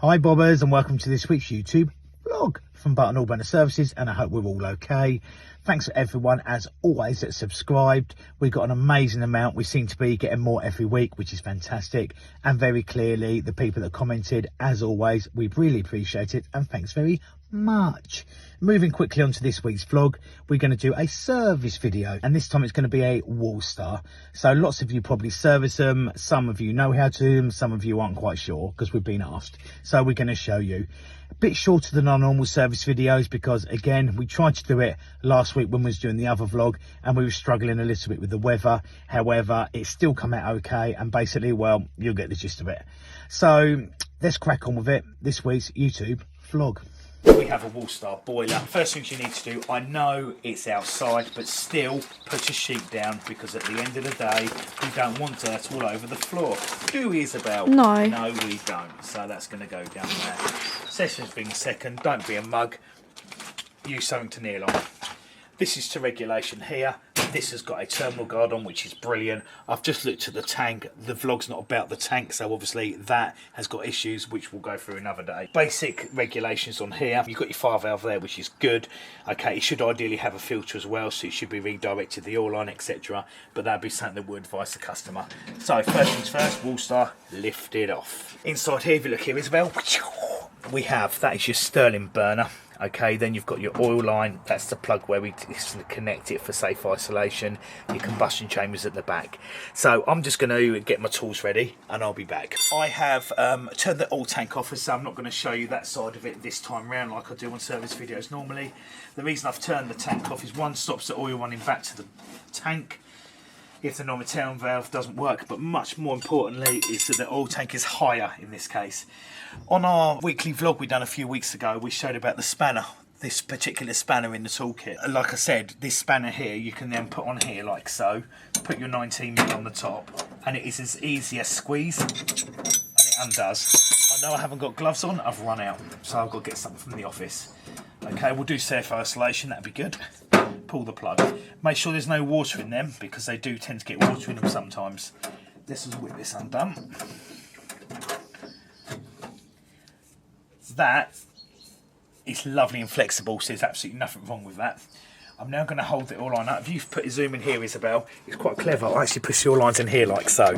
Hi bobbers, and welcome to this week's YouTube vlog from Button All Burner Services, and I hope we're all okay. Thanks for everyone as always that subscribed. We've got an amazing amount. We seem to be getting more every week, which is fantastic. And very clearly the people that commented, as always, we really appreciate it, and thanks very much. Moving quickly on to this week's vlog, we're going to do a service video, and this time it's going to be a Wallstar. So lots of you probably service them, some of you know how to, some of you aren't quite sure because we've been asked. So we're going to show you. A bit shorter than our normal service videos because, again, we tried to do it last week when we was doing the other vlog and we were struggling a little bit with the weather. However, it's still come out okay, and basically, well, you'll get the gist of it. So let's crack on with it. This week's YouTube vlog. We have a Wallstar boiler. First things you need to do, I know it's outside, but still put your sheet down, because at the end of the day, we don't want dirt all over the floor. Do we, Isabel? No. No, we don't. So that's going to go down there. Sessions being second, don't be a mug. Use something to kneel on. This is to regulation here. This has got a terminal guard on, which is brilliant. I've just looked at the tank. The vlog's not about the tank, so obviously that has got issues, which we'll go through another day. Basic regulations on here. You've got your fire valve there, which is good. Okay, it should ideally have a filter as well, so it should be redirected the oil line, etc. But that'd be something that would advise the customer. So first things first, Wallstar, lift it off. Inside here, if you look here, Isabel, we have, that is your Sterling burner. Okay, then you've got your oil line. That's the plug where we connect it for safe isolation. Your combustion chambers at the back. So I'm just going to get my tools ready and I'll be back. I have turned the oil tank off, so I'm not going to show you that side of it this time round like I do on service videos normally. The reason I've turned the tank off is, one, stops the oil running back to the tank if the non-return valve doesn't work, but much more importantly is that the oil tank is higher in this case. On our weekly vlog we done a few weeks ago, we showed about the spanner, this particular spanner in the toolkit. Like I said, this spanner here you can then put on here like so, put your 19mm on the top, and it is as easy as squeeze and it undoes. I know I haven't got gloves on, I've run out, so I've got to get something from the office. Okay, we'll do safe isolation, that'd be good. Pull the plug. Make sure there's no water in them, because they do tend to get water in them sometimes. This is with this undone. That is lovely and flexible, so there's absolutely nothing wrong with that. I'm now going to hold the oil line up. If you put your zoom in here, Isabel, it's quite clever. I actually push the oil lines in here like so.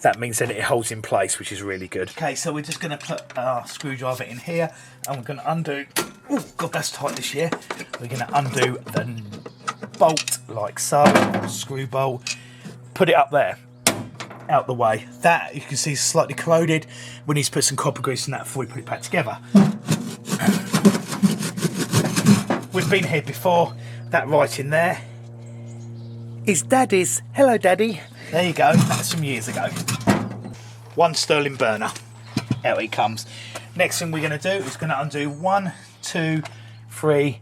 That means that it holds in place, which is really good. Okay, so we're just going to put our screwdriver in here, and we're going to undo. Oh God, that's tight this year. We're going to undo the bolt like so, screw bolt. Put it up there, out the way. That you can see is slightly corroded. We need to put some copper grease in that before we put it back together. We've been here before. That right in there is Daddy's. Hello, Daddy. There you go. That's from years ago. One Sterling burner. Out it comes. Next thing we're going to do is going to undo 1, 2, 3,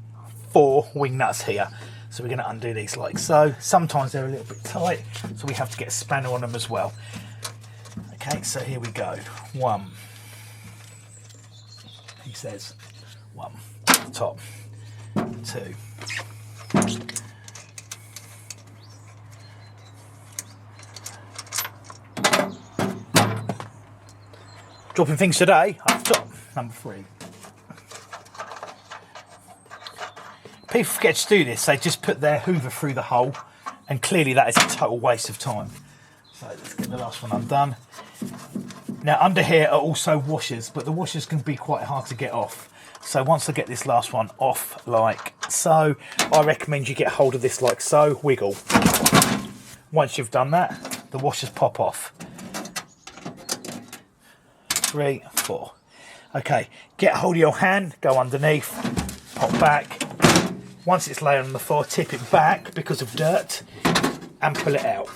4 wing nuts here. So we're going to undo these like so. Sometimes they're a little bit tight, so we have to get a spanner on them as well. Okay, so here we go. 1. He says 1 at the top. 2. Dropping things today up top. Number 3. People forget to do this. They just put their hoover through the hole, and clearly that is a total waste of time. So let's get the last one undone. Now under here are also washers, but the washers can be quite hard to get off. So once I get this last one off like so, I recommend you get hold of this like so, wiggle. Once you've done that, the washers pop off. 3, 4. Okay, get hold of your hand, go underneath, pop back. Once it's laid on the floor, tip it back because of dirt and pull it out.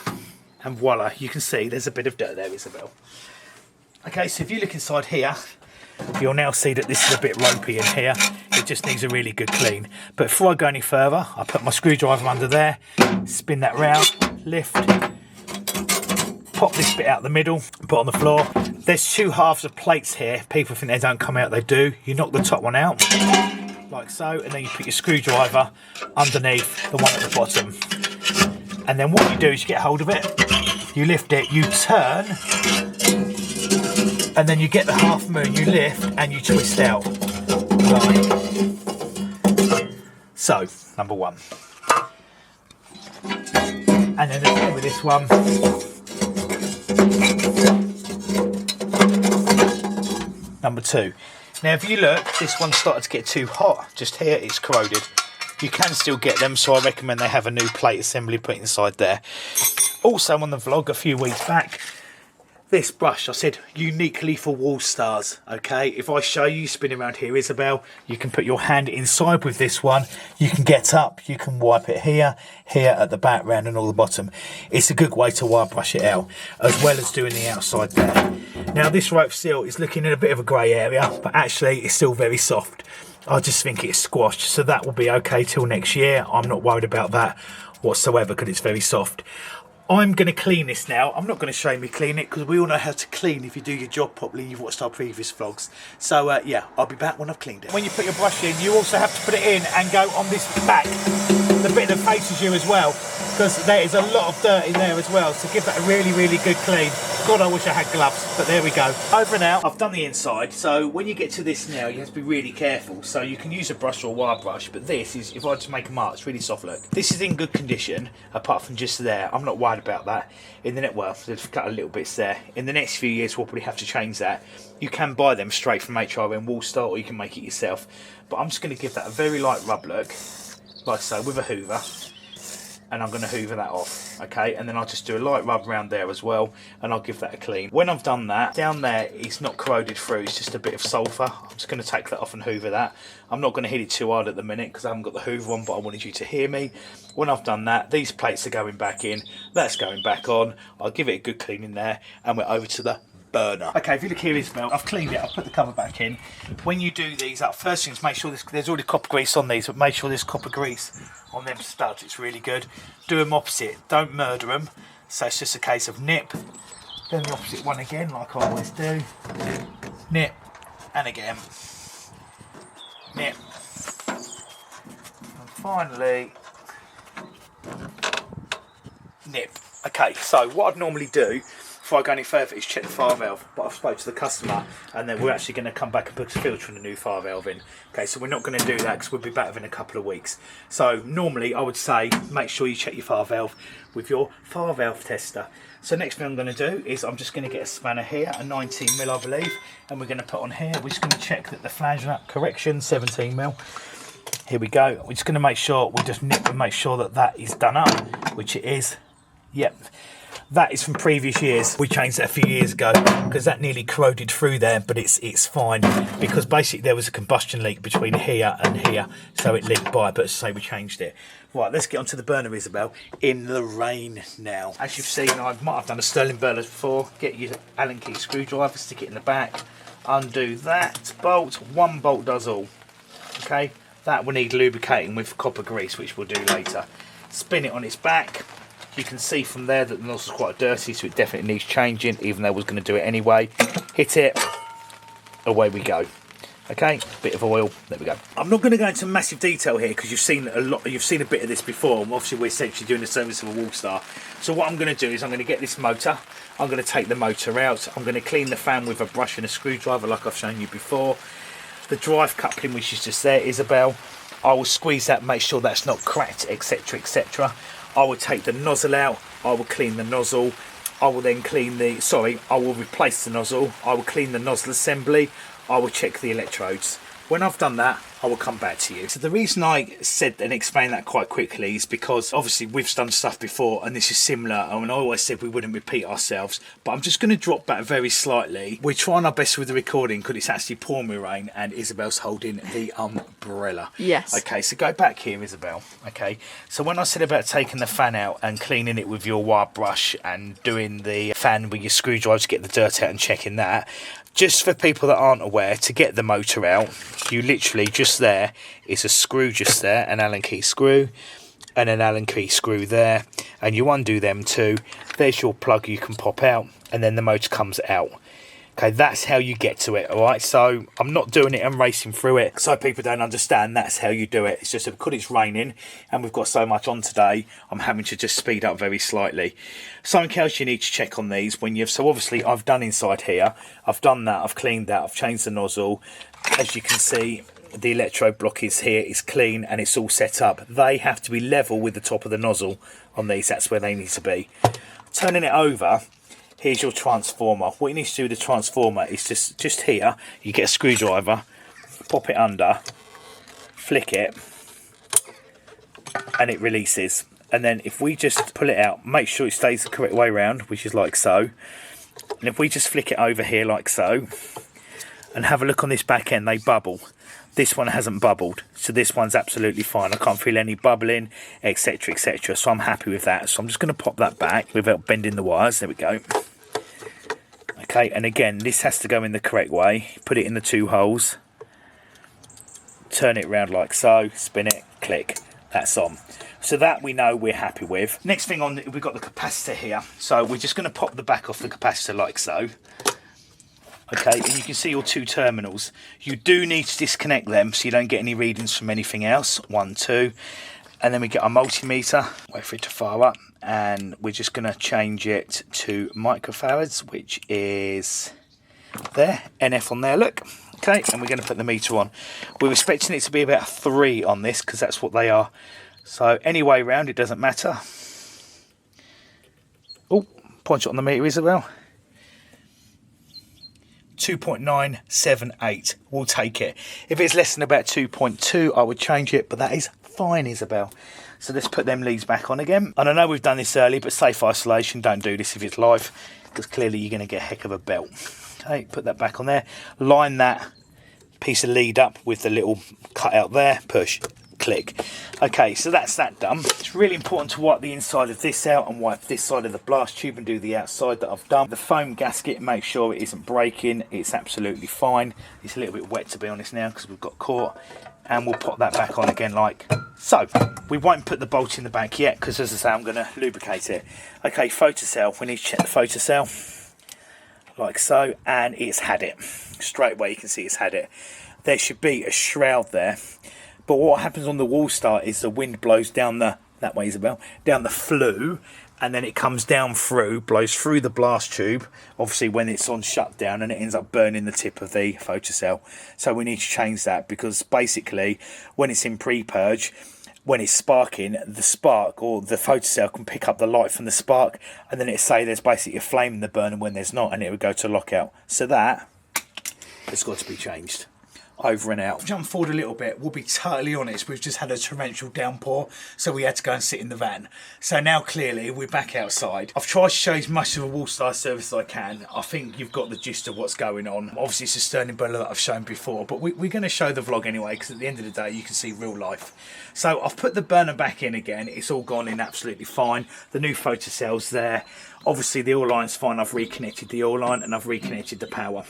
And voila, you can see there's a bit of dirt there, Isabel. Okay, so if you look inside here, you'll now see that this is a bit ropey in here. It just needs a really good clean. But before I go any further, I put my screwdriver under there, spin that round, lift, pop this bit out the middle, put on the floor. There's 2 halves of plates here. People think they don't come out, they do. You knock the top one out, like so, and then you put your screwdriver underneath the one at the bottom. And then what you do is you get hold of it, you lift it, you turn, and then you get the half moon, you lift and you twist out. Like so, number one. And then the thing with this one, number two. Now if you look, this one started to get too hot. Just here it's corroded. You can still get them, so I recommend they have a new plate assembly put inside there. Also on the vlog a few weeks back, this brush I said uniquely for Wallstars. Okay, if I show you spinning around here, Isabel, you can put your hand inside with this one. You can get up, you can wipe it here, here at the back, round and all the bottom. It's a good way to wire brush it out, as well as doing the outside there. Now this rope seal is looking in a bit of a grey area, but actually it's still very soft. I just think it's squashed, so that will be okay till next year. I'm not worried about that whatsoever because it's very soft. I'm going to clean this now. I'm not going to show me clean it because we all know how to clean if you do your job properly. You've watched our previous vlogs. So yeah, I'll be back when I've cleaned it. When you put your brush in, you also have to put it in and go on this back, the bit that faces you as well, because there is a lot of dirt in there as well. So give that a really, really good clean. God, I wish I had gloves, but there we go. Over and out. I've done the inside, so when you get to this now, you have to be really careful. So you can use a brush or a wire brush, but this is, if I just make a mark, it's really soft look. This is in good condition, apart from just there. I'm not worried about that. In the net, well, they've cut a little bits there. In the next few years, we'll probably have to change that. You can buy them straight from HRM Wallstar, or you can make it yourself. But I'm just going to give that a very light rub look, like so, with a hoover. And I'm going to hoover that off, okay? And then I'll just do a light rub around there as well, and I'll give that a clean. When I've done that, down there it's not corroded through, it's just a bit of sulphur. I'm just going to take that off and hoover that. I'm not going to hit it too hard at the minute because I haven't got the hoover on, but I wanted you to hear me. When I've done that, these plates are going back in, that's going back on. I'll give it a good clean in there, and we're over to the burner. Okay, if you look here, Isabel, I've cleaned it, I've put the cover back in. When you do these up, first thing is make sure there's already copper grease on these, but make sure there's copper grease on them studs. It's really good. Do them opposite, don't murder them. So it's just a case of nip, then the opposite one again, like I always do. Nip, and again. Nip. And finally, nip. Okay, so what I'd normally do before I go any further is check the fire valve, but I've spoke to the customer and then we're actually going to come back and put a filter and a new fire valve in. Okay, so we're not going to do that because we'll be back within a couple of weeks. So normally I would say make sure you check your fire valve with your fire valve tester. So next thing I'm going to do is I'm just going to get a spanner here, a 19mm I believe, and we're going to put on here. We're just going to check that the flange nut, correction, 17mm. Here we go. We're just going to make sure, we just nip and make sure that that is done up, which it is. Yep. That is from previous years. We changed that a few years ago because that nearly corroded through there, but it's fine because basically there was a combustion leak between here and here, so it leaked by, but as I say, we changed it. Right, let's get onto the burner, Isabel, in the rain now. As you've seen, I might have done a Sterling burner before. Get your Allen key screwdriver, stick it in the back, undo that bolt. One bolt does all. Okay, that will need lubricating with copper grease, which we'll do later. Spin it on its back. You can see from there that the nozzle's quite dirty, so it definitely needs changing, even though I was going to do it anyway. Hit it, away we go. Okay, bit of oil, there we go. I'm not going to go into massive detail here because you've seen a bit of this before, and obviously we're essentially doing the service of a Wallstar. So what I'm going to do is I'm going to get this motor, I'm going to take the motor out, I'm going to clean the fan with a brush and a screwdriver like I've shown you before. The drive coupling, which is just there, Isabel, I will squeeze that, make sure that's not cracked, etc, etc. I will take the nozzle out, I will clean the nozzle, I will then clean I will replace the nozzle, I will clean the nozzle assembly, I will check the electrodes. When I've done that, I will come back to you. So the reason I said and explained that quite quickly is because obviously we've done stuff before and this is similar, and I always said we wouldn't repeat ourselves, but I'm just going to drop back very slightly. We're trying our best with the recording because it's actually pouring with rain and Isabel's holding the umbrella. Yes. Okay, so go back here, Isabel. Okay, so when I said about taking the fan out and cleaning it with your wire brush and doing the fan with your screwdriver to get the dirt out and checking that, just for people that aren't aware, to get the motor out, you literally just there is a screw just there, an Allen key screw, and an Allen key screw there, and you undo them two. There's your plug you can pop out, and then the motor comes out. Okay, that's how you get to it, all right? So I'm not doing it and racing through it so people don't understand that's how you do it. It's just that because it's raining and we've got so much on today, I'm having to just speed up very slightly. Something else you need to check on these when you've, so obviously I've done inside here, I've done that, I've cleaned that, I've changed the nozzle. As you can see, the electrode block is here, it's clean and it's all set up. They have to be level with the top of the nozzle on these, that's where they need to be. Turning it over, here's your transformer. What you need to do with the transformer is just here, you get a screwdriver, pop it under, flick it, and it releases. And then if we just pull it out, make sure it stays the correct way around, which is like so. And if we just flick it over here like so, and have a look on this back end, they bubble. This one hasn't bubbled, so this one's absolutely fine. I can't feel any bubbling, etc, etc, so I'm happy with that. So I'm just going to pop that back without bending the wires. There we go. Okay, and again, this has to go in the correct way. Put it in the 2 holes, turn it around like so, spin it, click, that's on. So that we know we're happy with. Next thing on, we've got the capacitor here, so we're just going to pop the back off the capacitor like so. Okay, and you can see your 2 terminals. You do need to disconnect them so you don't get any readings from anything else. 1, 2, and then we get our multimeter. Wait for it to fire up, and we're just going to change it to microfarads, which is there, NF on there, look. Okay, and we're going to put the meter on. We're expecting it to be about 3 on this because that's what they are. So any way round, it doesn't matter. Oh, point it on the meter, Isabel. 2.978, we'll take it. If it's less than about 2.2, I would change it, but that is fine, Isabel. So let's put them leads back on again. And I know we've done this early, but safe isolation, don't do this if it's live, because clearly you're going to get a heck of a belt. Okay, put that back on there. Line that piece of lead up with the little cutout there, push, click. Okay, so that's that done. It's really important to wipe the inside of this out and wipe this side of the blast tube and do the outside that I've done. The foam gasket, make sure it isn't breaking. It's absolutely fine. It's a little bit wet to be honest now because we've got caught, and we'll pop that back on again like so. We won't put the bolt in the back yet because, as I say, I'm going to lubricate it. Okay, photocell, we need to check the photocell like so, and it's had it. Straight away you can see it's had it. There should be a shroud there. But what happens on the Wallstar is the wind blows down the, that way Isabel, down the flue, and then it comes down through, blows through the blast tube, obviously when it's on shutdown, and it ends up burning the tip of the photocell. So we need to change that because basically when it's in pre-purge, when it's sparking, the spark or the photocell can pick up the light from the spark, and then it'll say there's basically a flame in the burner when there's not, and it would go to lockout. So that has got to be changed. Over and out. Jump forward a little bit, we'll be totally honest, we've just had a torrential downpour, so we had to go and sit in the van. So now clearly we're back outside. I've tried to show as much of a Wallstar service as I can. I think you've got the gist of what's going on. Obviously it's a Sterling boiler that I've shown before, but we're going to show the vlog anyway because at the end of the day you can see real life. So I've put the burner back in again, it's all gone in absolutely fine. The new photocell's there. Obviously the oil line's fine, I've reconnected the oil line and I've reconnected the power.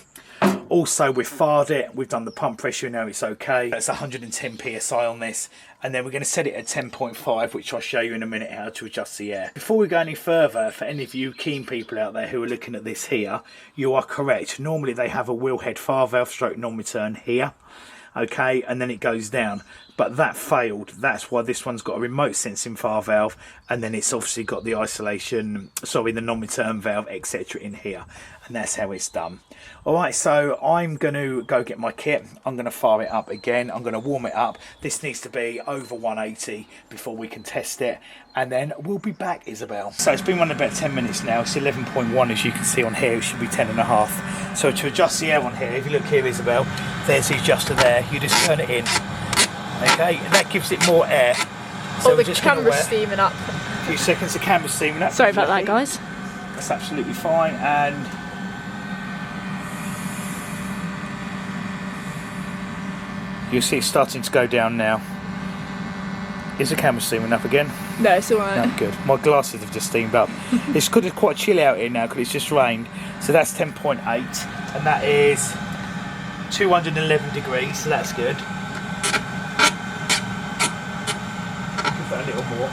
Also we've fired it, we've done the pump pressure, now it's okay. It's 110 psi on this, and then we're going to set it at 10.5, which I'll show you in a minute how to adjust the air. Before we go any further, for any of you keen people out there who are looking at this here, you are correct. Normally they have a wheel head fire valve stroke non-return here, okay, and then it goes down. But that failed. That's why this one's got a remote sensing fire valve, and then it's obviously got the isolation, sorry, the non-return valve, etc. in here, and that's how it's done. All right, so I'm going to go get my kit. I'm going to fire it up again. I'm going to warm it up. This needs to be over 180 before we can test it, and then we'll be back, Isabel. So it's been running about 10 minutes now. It's 11.1 as you can see on here. It should be 10.5. So to adjust the air on here, if you look here, Isabel, there's the adjuster there. You just turn it in. Okay, and that gives it more air. So the camera's steaming up. A few seconds, the camera's steaming up. Sorry about that, guys. That's absolutely fine, and you'll see it's starting to go down now. Is the camera steaming up again? No, it's alright. No, good. My glasses have just steamed up. It's good, it's quite chilly out here now because it's just rained. So that's 10.8, and that is 211 degrees, so that's good. A little more.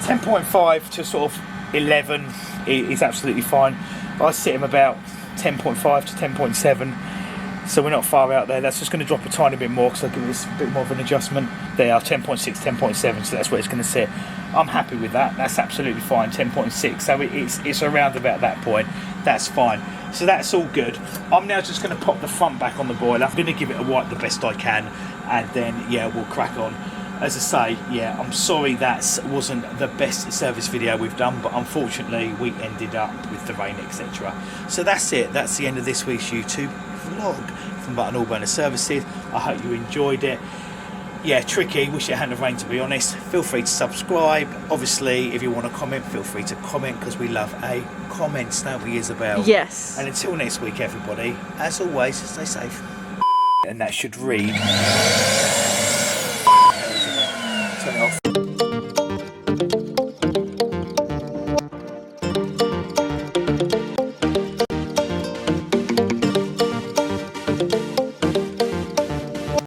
10.5 to sort of 11 is absolutely fine. I set him about 10.5 to 10.7. So we're not far out there. That's just going to drop a tiny bit more because I'll give this a bit more of an adjustment. They are 10.6, 10.7, so that's where it's going to sit. I'm happy with that. That's absolutely fine. 10.6, so it's around about that point. That's fine. So that's all good. I'm now just going to pop the front back on the boiler. I'm going to give it a wipe the best I can, and then yeah, we'll crack on. As I say, yeah, I'm sorry that wasn't the best service video we've done, but unfortunately we ended up with the rain, etc. So that's it. That's the end of this week's YouTube vlog from Button All Burner Services. I hope you enjoyed it. Yeah, tricky, wish it hadn't have rained, to be honest. Feel free to subscribe. Obviously, if you want to comment, feel free to comment, because we love a comment, don't we, Isabel? Yes. And until next week, everybody, as always, stay safe. And that should read...